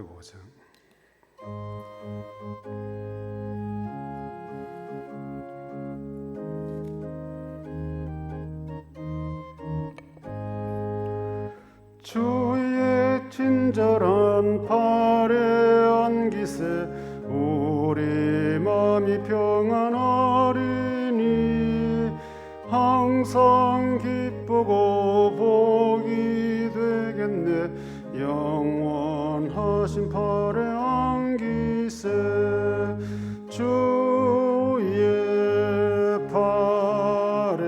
405장. 주의 친절한 팔에 안기세 우리 맘이 평안하리니 항상 기쁘고 복이 되겠네. 영원하신 팔에 안기세 주의 팔에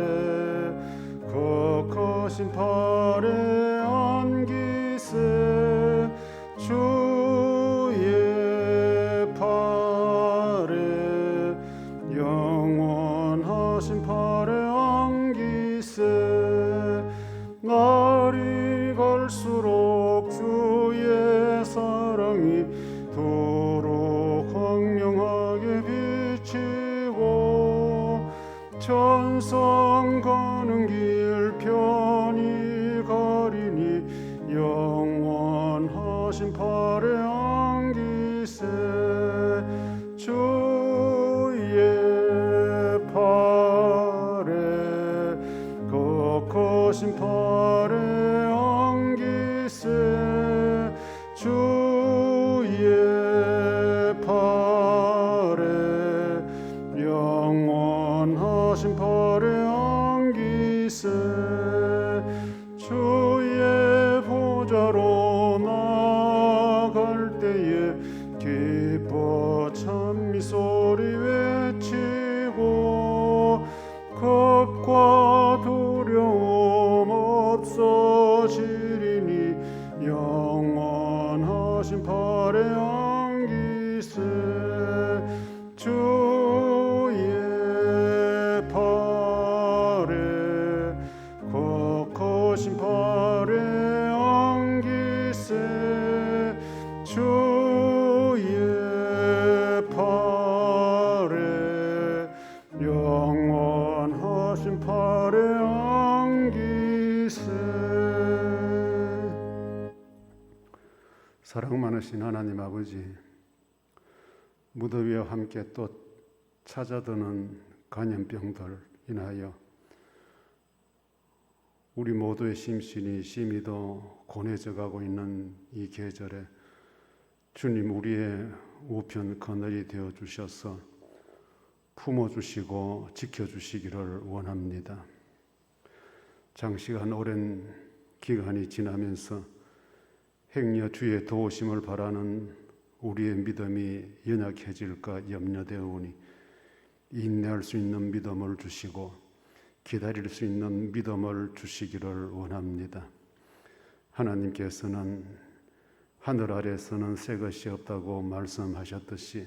거하신 팔에 안기세 주의 팔에 영원하신 팔에 안기세 날이 갈수록 주의 사랑이 도록 광명하게 비치고 천상 가는 길 편히 가리니 영원하신 팔에 안기세 주의 팔에 거하신 팔에 안기세 주의 팔에 영원하신 팔에 안기세 주의 보좌로 나갈 때에 기뻐 찬미 소리 외치고 겁과 두려움 없어지리니 영원하신 팔에 안기세 주의 팔에 거하신 팔에 안기세 주의 팔에 영원하신 팔에 안기세. 사랑 많으신 하나님 아버지, 무더위와 함께 또 찾아드는 간염병들 인하여 우리 모두의 심신이 심히 더 고뇌져 가고 있는 이 계절에 주님 우리의 우편 그늘이 되어 주셔서 품어주시고 지켜주시기를 원합니다. 장시간 오랜 기간이 지나면서 행여 주의 도우심을 바라는 우리의 믿음이 연약해질까 염려되어 오니 인내할 수 있는 믿음을 주시고 기다릴 수 있는 믿음을 주시기를 원합니다. 하나님께서는 하늘 아래서는 새 것이 없다고 말씀하셨듯이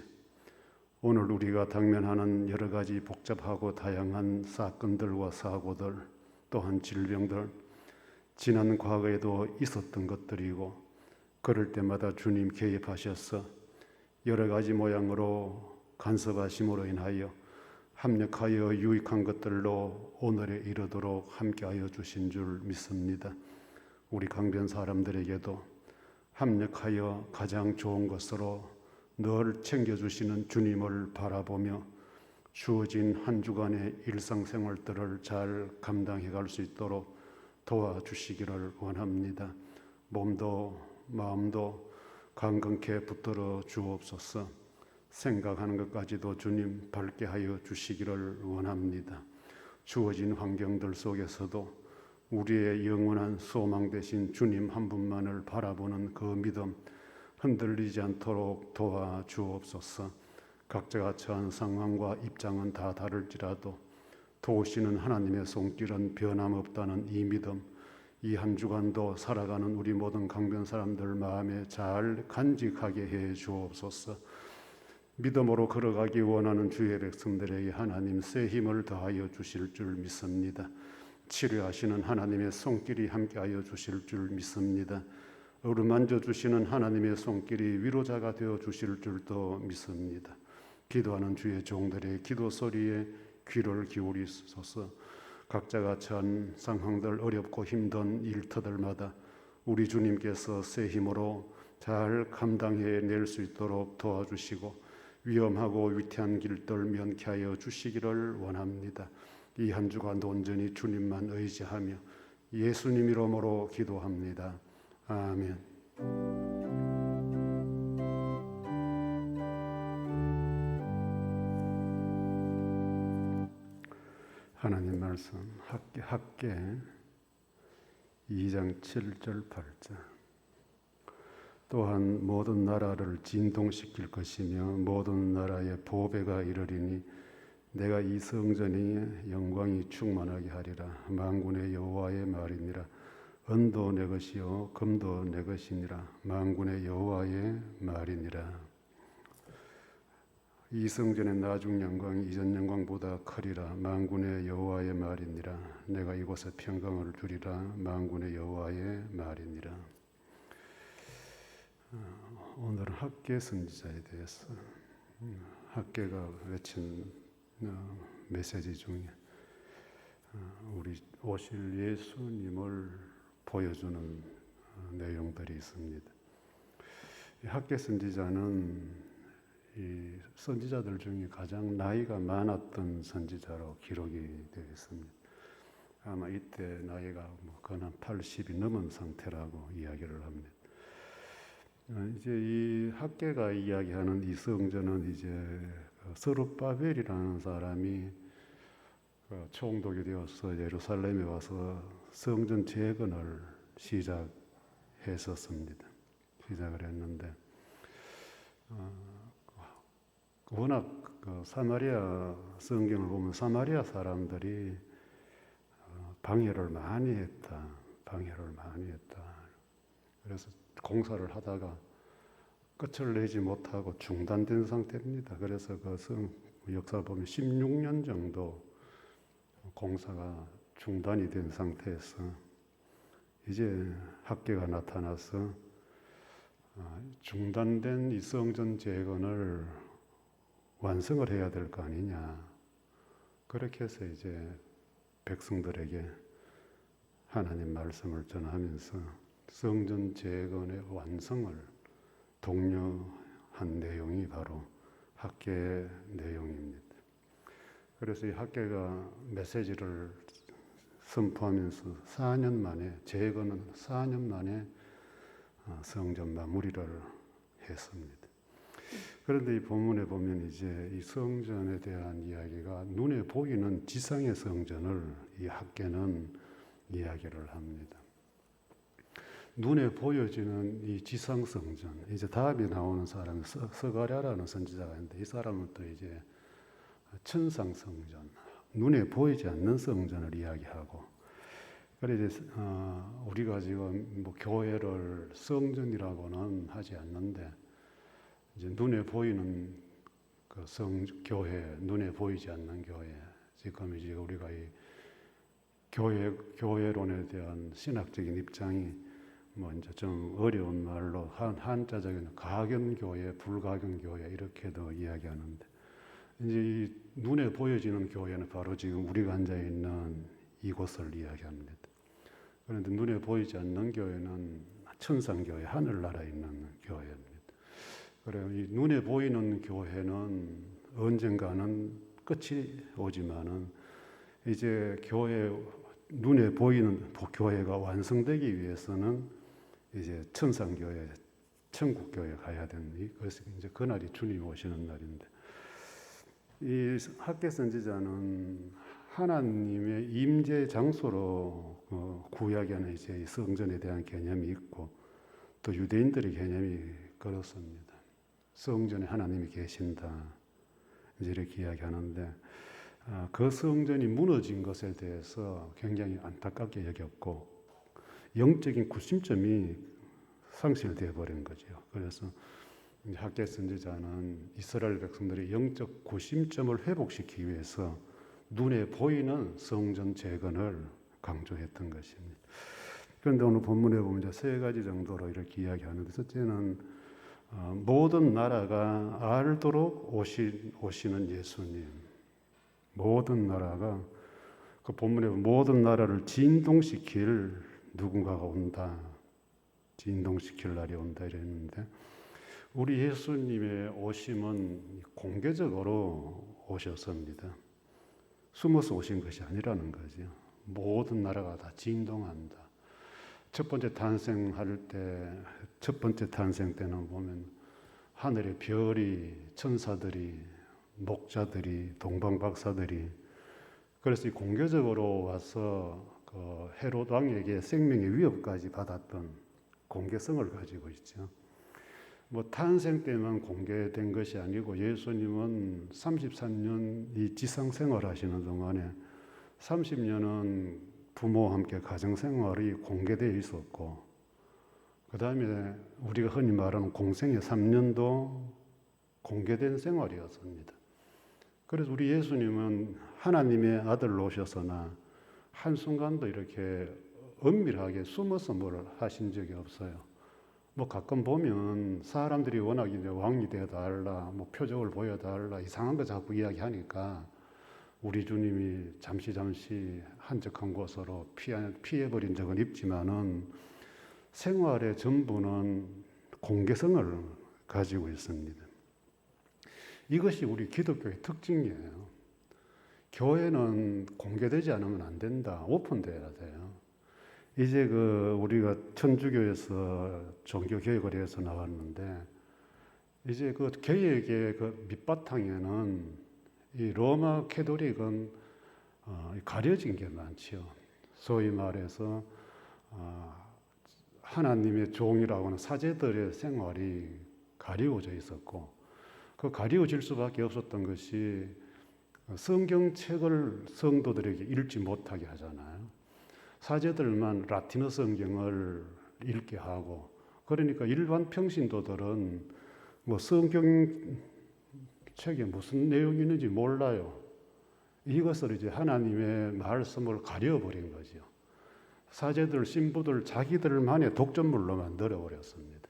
오늘 우리가 당면하는 여러 가지 복잡하고 다양한 사건들과 사고들, 또한 질병들, 지난 과거에도 있었던 것들이고 그럴 때마다 주님 개입하셔서 여러 가지 모양으로 간섭하심으로 인하여 합력하여 유익한 것들로 오늘에 이르도록 함께하여 주신 줄 믿습니다. 우리 강변 사람들에게도 합력하여 가장 좋은 것으로 늘 챙겨주시는 주님을 바라보며 주어진 한 주간의 일상생활들을 잘 감당해 갈 수 있도록 도와주시기를 원합니다. 몸도 마음도 강건케 붙들어 주옵소서. 생각하는 것까지도 주님 밝게 하여 주시기를 원합니다. 주어진 환경들 속에서도 우리의 영원한 소망 되신 주님 한 분만을 바라보는 그 믿음 흔들리지 않도록 도와주옵소서. 각자가 처한 상황과 입장은 다 다를지라도 도우시는 하나님의 손길은 변함없다는 이 믿음, 이 한 주간도 살아가는 우리 모든 강변 사람들 마음에 잘 간직하게 해 주옵소서. 믿음으로 걸어가기 원하는 주의 백성들에게 하나님 새 힘을 더하여 주실 줄 믿습니다. 치료하시는 하나님의 손길이 함께하여 주실 줄 믿습니다. 어루만져 주시는 하나님의 손길이 위로자가 되어 주실 줄도 믿습니다. 기도하는 주의 종들의 기도 소리에 귀를 기울이소서. 각자가 처한 상황들, 어렵고 힘든 일터들마다 우리 주님께서 새 힘으로 잘 감당해낼 수 있도록 도와주시고 위험하고 위태한 길들 면케하여 주시기를 원합니다. 이 한 주간 온전히 주님만 의지하며 예수님 이름으로 기도합니다. 아멘. 하나님 말씀 학개 2장 7절 8절. 또한 모든 나라를 진동시킬 것이며 모든 나라의 보배가 이르리니 내가 이 성전이 영광이 충만하게 하리라. 만군의 여호와의 말이니라. 은도 내 것이요 금도 내 것이니라. 만군의 여호와의 말이니라. 이 성전의 나중 영광이 이전 영광보다 크리라. 만군의 여호와의 말이니라. 내가 이곳에 평강을 주리라. 만군의 여호와의 말이니라. 오늘은 학개 선지자에 대해서 학개가 외친 메시지 중에 우리 오실 예수님을 보여주는 내용들이 있습니다. 학개 선지자는 이 선지자들 중에 가장 나이가 많았던 선지자로 기록이 되어 있습니다. 아마 이때 나이가 거의 80이 넘은 상태라고 이야기를 합니다. 이제 이 학개가 이야기하는 이 성전은 이제 스룹바벨이라는 사람이 총독이 되어서 예루살렘에 와서 성전 재건을 시작했었습니다. 시작을 했는데 워낙 사마리아 성경을 보면 사마리아 사람들이 방해를 많이 했다. 그래서 공사를 하다가 끝을 내지 못하고 중단된 상태입니다. 그래서 그 역사 보면 16년 정도 공사가 중단이 된 상태에서 이제 학개가 나타나서 중단된 이 성전 재건을 완성을 해야 될 거 아니냐. 그렇게 해서 이제 백성들에게 하나님 말씀을 전하면서 성전 재건의 완성을 독려한 내용이 바로 학개의 내용입니다. 그래서 이 학개가 메시지를 선포하면서 4년 만에 재건은 4년 만에 성전 마무리를 했습니다. 그런데 이 본문에 보면 이제 이 성전에 대한 이야기가 눈에 보이는 지상의 성전을 이 학개는 이야기를 합니다. 눈에 보여지는 이 지상 성전, 이제 다음에 나오는 사람이 스가랴라는 선지자가 있는데 이 사람은 또 이제 천상 성전, 눈에 보이지 않는 성전을 이야기하고, 그래서 우리가 지금 교회를 성전이라고는 하지 않는데 이제 눈에 보이는 그 교회, 눈에 보이지 않는 교회, 지금 이제 우리가 이 교회론에 대한 신학적인 입장이 이제 좀 어려운 말로 한자적인 가견교회, 불가견교회 이렇게도 이야기하는데 이제 이 눈에 보여지는 교회는 바로 지금 우리가 앉아 있는 이곳을 이야기합니다. 그런데 눈에 보이지 않는 교회는 천상교회, 하늘나라에 있는 교회입니다. 그래요. 이 눈에 보이는 교회는 언젠가는 끝이 오지만은 이제 눈에 보이는 교회가 완성되기 위해서는 이제 천상교회, 천국교회 가야 되는 그래서 이제 그날이 주님 오시는 날인데 이 학개 선지자는 하나님의 임재 장소로 구약에는 이제 이 성전에 대한 개념이 있고 또 유대인들의 개념이 그렇습니다. 성전에 하나님이 계신다. 이제 이렇게 이야기하는데 그 성전이 무너진 것에 대해서 굉장히 안타깝게 여겼고 영적인 구심점이 상실되어 버린 거죠. 그래서 학개 선지자는 이스라엘 백성들의 영적 구심점을 회복시키기 위해서 눈에 보이는 성전 재건을 강조했던 것입니다. 그런데 오늘 본문에 보면 이제 세 가지 정도로 이렇게 이야기하는데 첫째는 모든 나라가 알도록 오시는 예수님. 모든 나라가 그 본문에 모든 나라를 진동시킬 누군가가 온다. 진동시킬 날이 온다 이랬는데 우리 예수님의 오심은 공개적으로 오셨습니다. 숨어서 오신 것이 아니라는 거죠. 모든 나라가 다 진동한다. 첫 번째 탄생 때는 보면 하늘의 별이, 천사들이, 목자들이, 동방박사들이 그래서 공개적으로 와서 그 헤롯 왕에게 생명의 위협까지 받았던 공개성을 가지고 있죠. 뭐 탄생 때만 공개된 것이 아니고 예수님은 33년 이 지상 생활하시는 동안에 30년은 부모와 함께 가정 생활이 공개되어 있었고 그 다음에 우리가 흔히 말하는 공생의 3년도 공개된 생활이었습니다. 그래서 우리 예수님은 하나님의 아들로 오셨으나 한순간도 이렇게 은밀하게 숨어서 뭘 하신 적이 없어요. 뭐 가끔 보면 사람들이 워낙 이제 왕이 되어달라, 뭐 표적을 보여달라 이상한 거 자꾸 이야기하니까 우리 주님이 잠시 한적한 곳으로 피해버린 적은 있지만은 생활의 전부는 공개성을 가지고 있습니다. 이것이 우리 기독교의 특징이에요. 교회는 공개되지 않으면 안 된다. 오픈돼야 돼요. 이제 우리가 천주교에서 종교 개혁을 해서 나왔는데 이제 그 개혁의 그 밑바탕에는 이 로마 캐토릭은 가려진 게 많지요. 소위 말해서 하나님의 종이라고 하는 사제들의 생활이 가리워져 있었고 그 가리워질 수밖에 없었던 것이 성경책을 성도들에게 읽지 못하게 하잖아요. 사제들만 라틴어 성경을 읽게 하고 그러니까 일반 평신도들은 뭐 성경책에 무슨 내용이 있는지 몰라요. 이것을 이제 하나님의 말씀을 가려버린 거죠. 사제들, 신부들 자기들만의 독점물로 만들어 버렸습니다.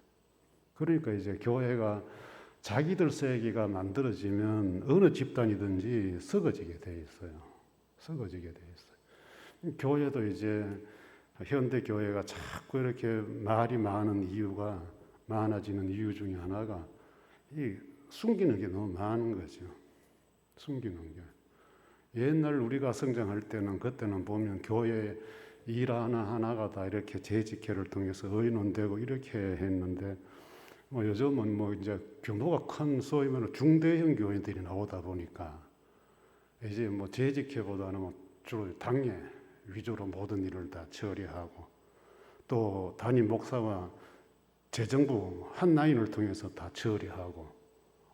그러니까 이제 교회가 자기들 세계가 만들어지면 어느 집단이든지 썩어지게 돼 있어요. 썩어지게 돼 있어요. 교회도 이제 현대 교회가 자꾸 이렇게 말이 많아지는 이유 중에 하나가 이 숨기는 게 너무 많은 거죠. 숨기는 게. 옛날 우리가 성장할 때는 그때는 보면 교회 일 하나하나가 다 이렇게 재직회를 통해서 의논되고 이렇게 했는데 뭐 요즘은 뭐 이제 규모가 큰 소위 말하는 중대형 교회들이 나오다 보니까 이제 뭐 재직회보다는 뭐 주로 당회 위주로 모든 일을 다 처리하고 또 담임 목사와 재정부 한 라인을 통해서 다 처리하고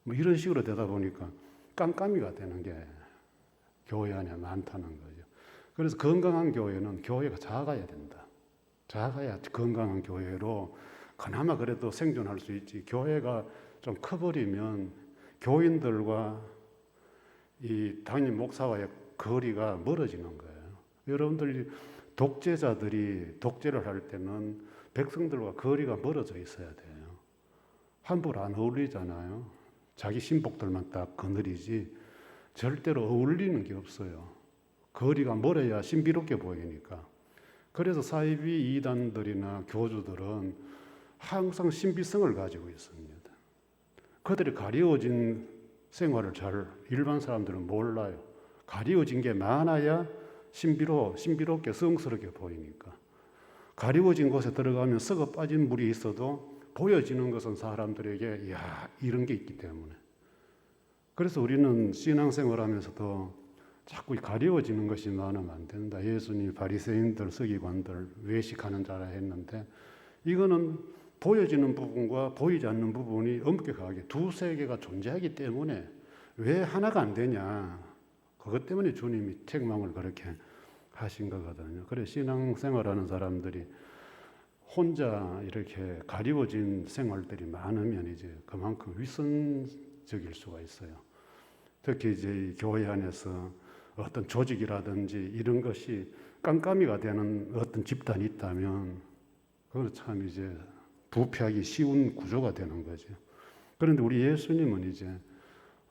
뭐 이런 식으로 되다 보니까 깜깜이가 되는 게 교회 안에 많다는 거죠. 그래서 건강한 교회는 교회가 작아야 된다. 작아야 건강한 교회로 그나마 그래도 생존할 수 있지. 교회가 좀 커버리면 교인들과 이 담임 목사와의 거리가 멀어지는 거예요. 여러분들 독재자들이 독재를 할 때는 백성들과 거리가 멀어져 있어야 돼요. 함부로 안 어울리잖아요. 자기 신복들만 딱 거느리지 절대로 어울리는 게 없어요. 거리가 멀어야 신비롭게 보이니까. 그래서 사이비 이단들이나 교주들은 항상 신비성을 가지고 있습니다. 그들이 가리워진 생활을 일반 사람들은 몰라요. 가리워진 게 많아야 신비롭게 성스럽게 보이니까. 가리워진 곳에 들어가면 썩어 빠진 물이 있어도 보여지는 것은 사람들에게 이런 게 있기 때문에. 그래서 우리는 신앙생활 하면서도 자꾸 가리워지는 것이 많으면 안 된다. 예수님 바리새인들, 서기관들 외식하는 자라 했는데 이거는 보여지는 부분과 보이지 않는 부분이 엄격하게 두 세계가 존재하기 때문에 왜 하나가 안 되냐. 그것 때문에 주님이 책망을 그렇게 하신 거거든요. 그래 신앙생활하는 사람들이 혼자 이렇게 가리워진 생활들이 많으면 이제 그만큼 위선적일 수가 있어요. 특히 이제 교회 안에서 어떤 조직이라든지 이런 것이 깜깜이가 되는 어떤 집단이 있다면 그건 참 이제 부패하기 쉬운 구조가 되는 거죠. 그런데 우리 예수님은 이제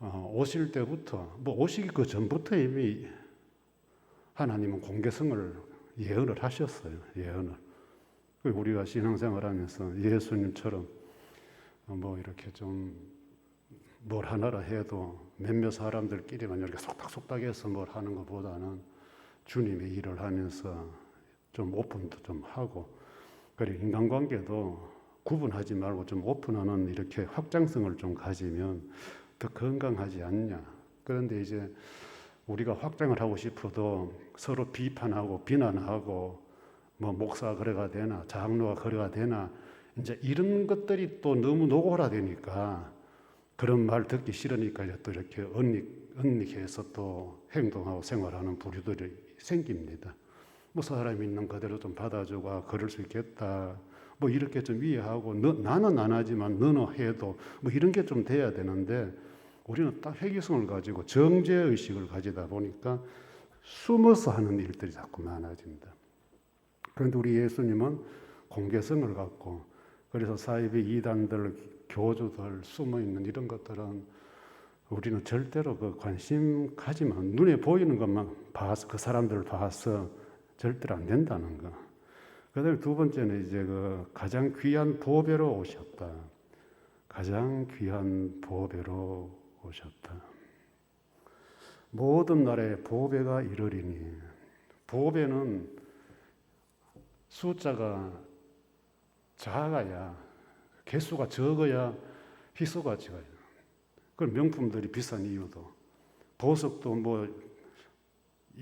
오실 때부터 뭐 오시기 그 전부터 이미 하나님은 공개성을 예언을 하셨어요. 예언을. 우리가 신앙생활하면서 예수님처럼 뭐 이렇게 좀 뭘 하나라 해도 몇몇 사람들끼리만 이렇게 속닥속닥해서 뭘 하는 것보다는 주님의 일을 하면서 좀 오픈도 좀 하고, 그리고 인간관계도 구분하지 말고 좀 오픈하는 이렇게 확장성을 좀 가지면 더 건강하지 않냐. 그런데 이제 우리가 확장을 하고 싶어도 서로 비판하고 비난하고 뭐 목사가 그래가 되나 장로가 그래가 되나 이제 이런 것들이 또 너무 노골화되니까 그런 말 듣기 싫으니까 또 이렇게 언닉해서 또 행동하고 생활하는 부류들이 생깁니다. 뭐 사람이 있는 그대로 좀 받아주고 그럴 수 있겠다. 뭐 이렇게 좀 이해하고 나는 안 하지만 너는 해도 뭐 이런 게 좀 돼야 되는데 우리는 딱 회개성을 가지고 정죄의식을 가지다 보니까 숨어서 하는 일들이 자꾸 많아집니다. 그런데 우리 예수님은 공개성을 갖고, 그래서 사이비 이단들, 교주들 숨어있는 이런 것들은 우리는 절대로 그 관심 가지만 눈에 보이는 것만 봐서 그 사람들을 봐서 절대로 안 된다는 거. 그다음에 두 번째는 이제 그 가장 귀한 보배로 오셨다. 가장 귀한 보배로 오셨다. 모든 나라에 보배가 이르리니, 보배는 숫자가 작아야, 개수가 적어야 희소가치가 있어요. 그런 명품들이 비싼 이유도, 보석도 뭐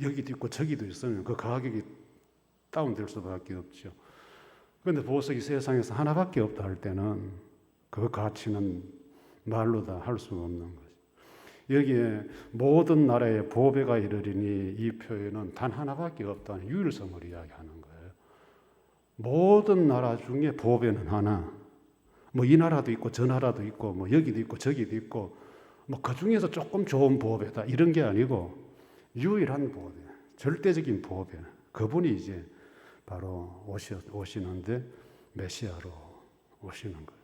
여기도 있고 저기도 있으면 그 가격이 다운될 수밖에 없죠. 그런데 보석이 세상에서 하나밖에 없다 할 때는 그 가치는 말로 다 할 수가 없는 거죠. 여기에 모든 나라에 보배가 이르리니, 이 표현은 단 하나밖에 없다는 유일성을 이야기하는 거예요. 모든 나라 중에 보배는 하나, 뭐 이 나라도 있고 저 나라도 있고 뭐 여기도 있고 저기도 있고 뭐 그 중에서 조금 좋은 보배다 이런 게 아니고 유일한 보배, 절대적인 보배, 그분이 이제 바로 오시는데 메시아로 오시는 거예요.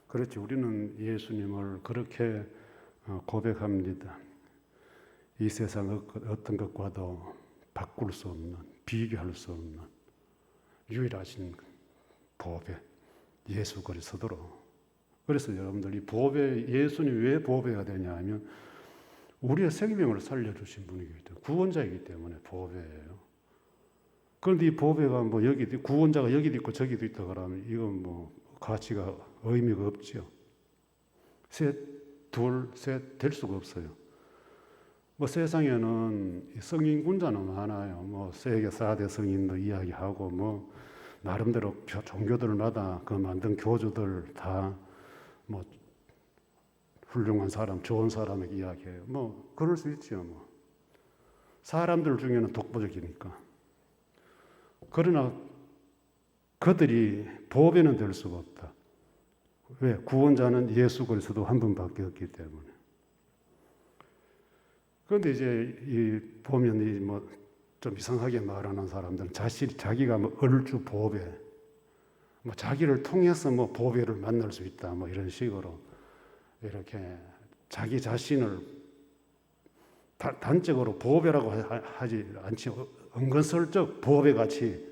그렇지, 우리는 예수님을 그렇게 고백합니다. 이 세상 어떤 것과도 바꿀 수 없는, 비교할 수 없는 유일하신 보배 예수 그리스도로. 그래서 여러분들 이 보배, 예수님 왜 보배가 되냐 하면 우리의 생명을 살려주신 분이기 때문에, 구원자이기 때문에 보배예요. 그런데 이 보배가 뭐 여기도, 구원자가 여기도 있고 저기도 있다 그러면 이건 뭐 가치가 의미가 없죠. 셋, 둘, 셋 될 수가 없어요. 뭐 세상에는 성인군자는 많아요. 뭐 세계 4대 성인도 이야기하고 뭐 나름대로 종교들마다 그 만든 교주들 다 뭐 훌륭한 사람, 좋은 사람에게 이야기해요. 뭐 그럴 수 있죠. 뭐 사람들 중에는 독보적이니까. 그러나 그들이 보배는 될 수가 없다. 왜? 구원자는 예수 그리스도 한 분밖에 없기 때문에. 그런데 이제 보면 뭐 좀 이상하게 말하는 사람들은 자기가 뭐 얼주 보배, 뭐 자기를 통해서 뭐 보배를 만날 수 있다, 뭐 이런 식으로 이렇게 자기 자신을 단적으로 보배라고 하지 않지 은근슬쩍 보배같이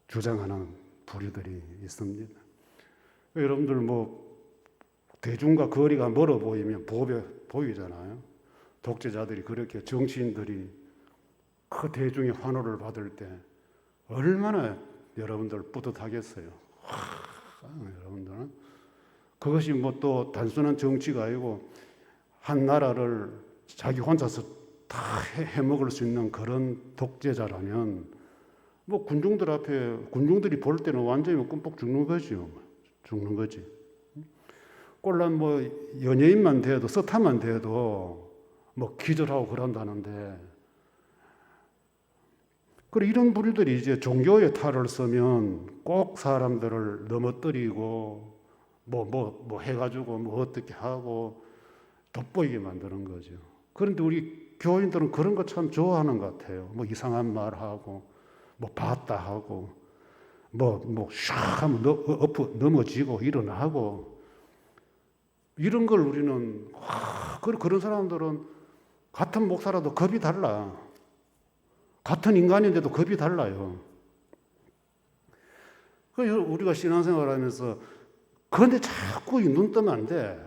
주장하는 부류들이 있습니다. 여러분들 뭐 대중과 거리가 멀어 보이면 보배 보이잖아요. 독재자들이 그렇게, 정치인들이 그 대중의 환호를 받을 때 얼마나 여러분들 뿌듯하겠어요. 여러분들은 그것이 뭐 또 단순한 정치가 아니고 한 나라를 자기 혼자서 다 해먹을 수 있는 그런 독재자라면 뭐 군중들 앞에, 군중들이 볼 때는 완전히 끔뻑 죽는 거죠. 죽는 거지. 꼴랑 뭐 연예인만 돼도, 스타만 돼도 뭐 기절하고 그런다는데, 그리고 이런 부류들이 이제 종교의 탈을 쓰면 꼭 사람들을 넘어뜨리고 뭐 해가지고 뭐 어떻게 하고 돋보이게 만드는 거죠. 그런데 우리 교인들은 그런 거 참 좋아하는 것 같아요. 뭐 이상한 말 하고 뭐 봤다 하고 뭐 샥 하면 넘어지고 일어나고, 이런 걸 우리는 그런 사람들은 같은 목사라도 겁이 달라. 같은 인간인데도 겁이 달라요. 그래서 우리가 신앙생활하면서 그런데 자꾸 눈 뜨면 안 돼.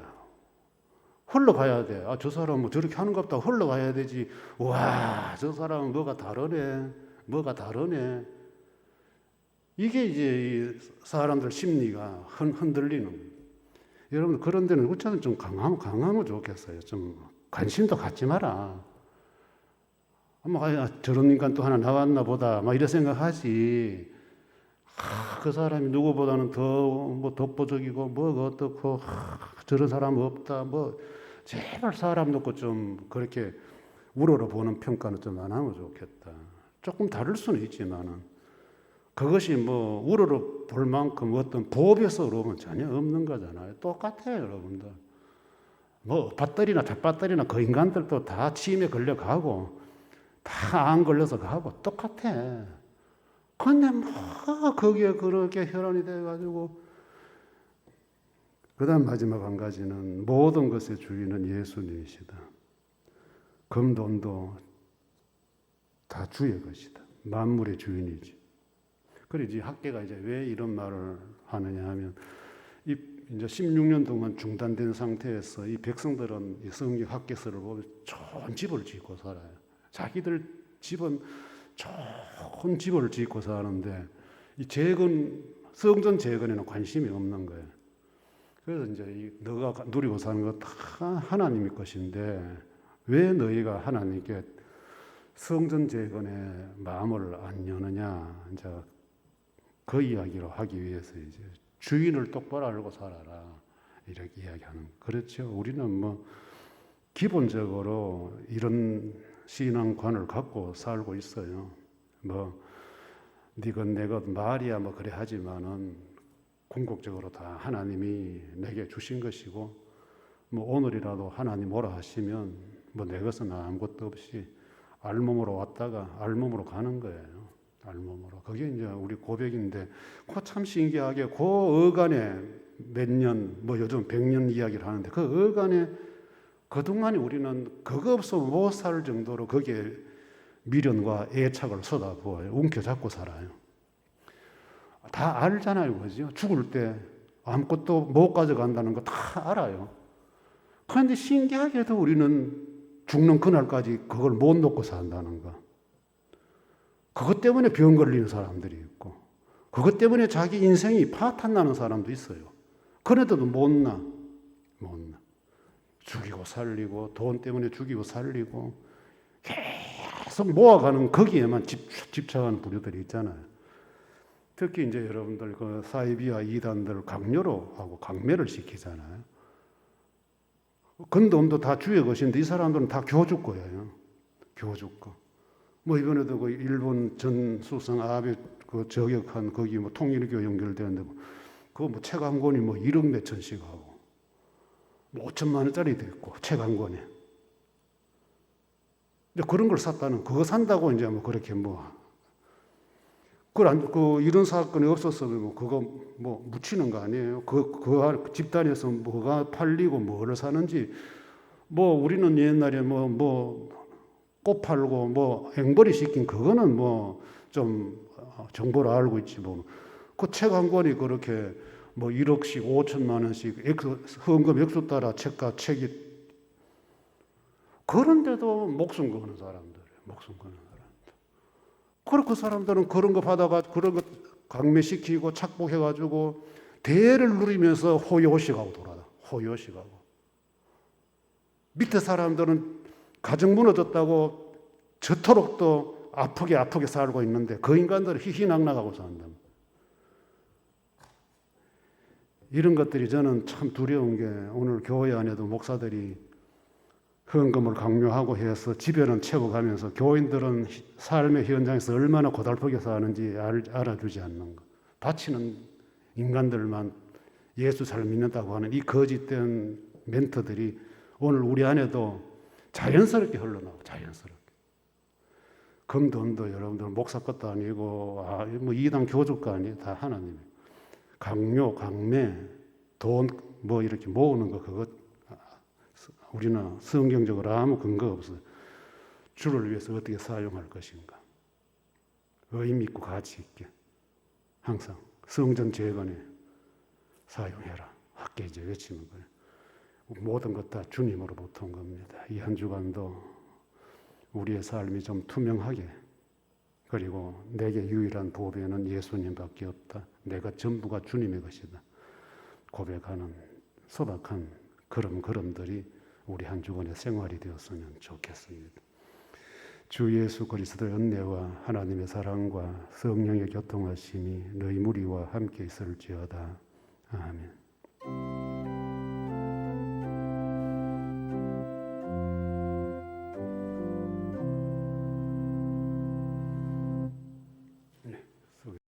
흘러가야 돼. 아, 저 사람은 뭐 저렇게 하는가 보다. 흘러가야 되지. 와, 저 사람은 뭐가 다르네. 뭐가 다르네. 이게 이제 사람들 심리가 흔들리는. 여러분, 그런 데는 우차는 좀 강하면 좋겠어요. 좀 관심도 갖지 마라. 저런 인간 또 하나 나왔나 보다. 막 이런 생각하지. 그 사람이 누구보다는 더 뭐 독보적이고 뭐 어떻고 저런 사람 없다. 뭐 제발 사람 놓고 좀 그렇게 우러러보는 평가는 좀 안 하면 좋겠다. 조금 다를 수는 있지만은 그것이 뭐 우러러 볼 만큼 어떤 보배서 그러면 전혀 없는 거잖아요. 똑같아요, 여러분들. 뭐 밭들이나 잡밭들이나 그 인간들도 다 치임에 걸려가고 다 안 걸려서 가고 똑같아. 근데 뭐 거기에 그렇게 혈안이 돼가지고 그 다음 마지막 한 가지는 모든 것의 주인은 예수님이시다. 금돈도 다 주의 것이다. 만물의 주인이지. 그래서 학계가 이제 왜 이런 말을 하느냐 하면 이제 16년 동안 중단된 상태에서 이 백성들은 이 성경 학계서를 보면 좋은 집을 짓고 살아요. 자기들 집은 좋은 집을 짓고 사는데 이 성전 재건에는 관심이 없는 거예요. 그래서 이제 너가 누리고 사는 거 다 하나님의 것인데 왜 너희가 하나님께 성전 재건에 마음을 안 여느냐, 이제 그 이야기를 하기 위해서 이제 주인을 똑바로 알고 살아라 이렇게 이야기하는. 그렇죠. 우리는 뭐 기본적으로 이런 신앙관을 갖고 살고 있어요. 뭐 니건 내건 말이야 뭐 그래 하지만은 궁극적으로 다 하나님이 내게 주신 것이고 뭐 오늘이라도 하나님 오라 하시면 뭐 내 것은 아무것도 없이 알몸으로 왔다가 알몸으로 가는 거예요. 알몸으로. 그게 이제 우리 고백인데 그 참 신기하게 그 어간에 몇 년, 뭐 요즘 100년 이야기를 하는데 그 어간에 그동안에 우리는 그거 없으면 못 살 정도로 거기에 미련과 애착을 쏟아부어요. 움켜잡고 살아요. 다 알잖아요. 그죠? 죽을 때 아무것도 못 가져간다는 거 다 알아요. 그런데 신기하게도 우리는 죽는 그날까지 그걸 못 놓고 산다는 거. 그것 때문에 병 걸리는 사람들이 있고 그것 때문에 자기 인생이 파탄나는 사람도 있어요. 그래도 못 나. 죽이고 살리고 돈 때문에 죽이고 살리고 계속 모아가는 거기에만 집착하는 부류들이 있잖아요. 특히 이제 여러분들 그 사이비와 이단들 강요로 하고 강매를 시키잖아요. 근dom도 다 주의 것인데 이 사람들은 다 교주 거예요. 교주 거. 뭐 이번에도 그 일본 전 수상 아베 그 저격한 거기 뭐 통일교 연결되는데 그거 뭐 책 한 권이 뭐 1억 몇 천씩 하고 뭐 5천만 원짜리도 있고 책 한 권에. 이제 그런 걸 샀다는 그거 산다고 이제 뭐 그렇게 뭐 이런 사건이 없었으면 뭐 그거 뭐 묻히는 거 아니에요. 그 집단에서 뭐가 팔리고 뭐를 사는지 뭐 우리는 옛날에 뭐 꽃 팔고 뭐 앵벌이 시킨 그거는 뭐 좀 정보를 알고 있지 뭐 그 책 한 권이 그렇게 뭐 1억씩 5천만 원씩 헌금 액수 따라 책이 그런데도 목숨 거는 사람들이에요. 목숨 거는 사람들. 그리고 그 사람들은 그런 거 받아가 그런 거 강매시키고 착복해가지고 대를 누리면서 호요식하고 돌아다. 호요식하고. 밑에 사람들은 가정 무너졌다고 저토록 또 아프게 살고 있는데 그 인간들은 희희낙낙하고 산다. 이런 것들이 저는 참 두려운 게 오늘 교회 안에도 목사들이 헌금을 강요하고 해서 집에는 채워가면서 교인들은 삶의 현장에서 얼마나 고달프게 사는지 알아주지 않는 것. 바치는 인간들만 예수 잘 믿는다고 하는 이 거짓된 멘트들이 오늘 우리 안에도 자연스럽게 흘러나오고 자연스럽게. 금돈도 여러분들 목사 것도 아니고 뭐 이단 교주가 아니에요. 다 하나님이에요. 강요, 강매, 돈 뭐 이렇게 모으는 거 그것 우리는 성경적으로 아무 근거 없어요. 주를 위해서 어떻게 사용할 것인가. 의미 있고 가치 있게 항상 성전 재건에 사용해라. 학계 이제 외치는 거예요. 모든 것 다 주님으로부터 온 겁니다. 이 한 주간도 우리의 삶이 좀 투명하게, 그리고 내게 유일한 보배는 예수님밖에 없다. 내가 전부가 주님의 것이다. 고백하는 소박한 걸음들이 우리 한 주간의 생활이 되었으면 좋겠습니다. 주 예수 그리스도의 은혜와 하나님의 사랑과 성령의 교통하심이 너희 무리와 함께 있을지어다. 아멘.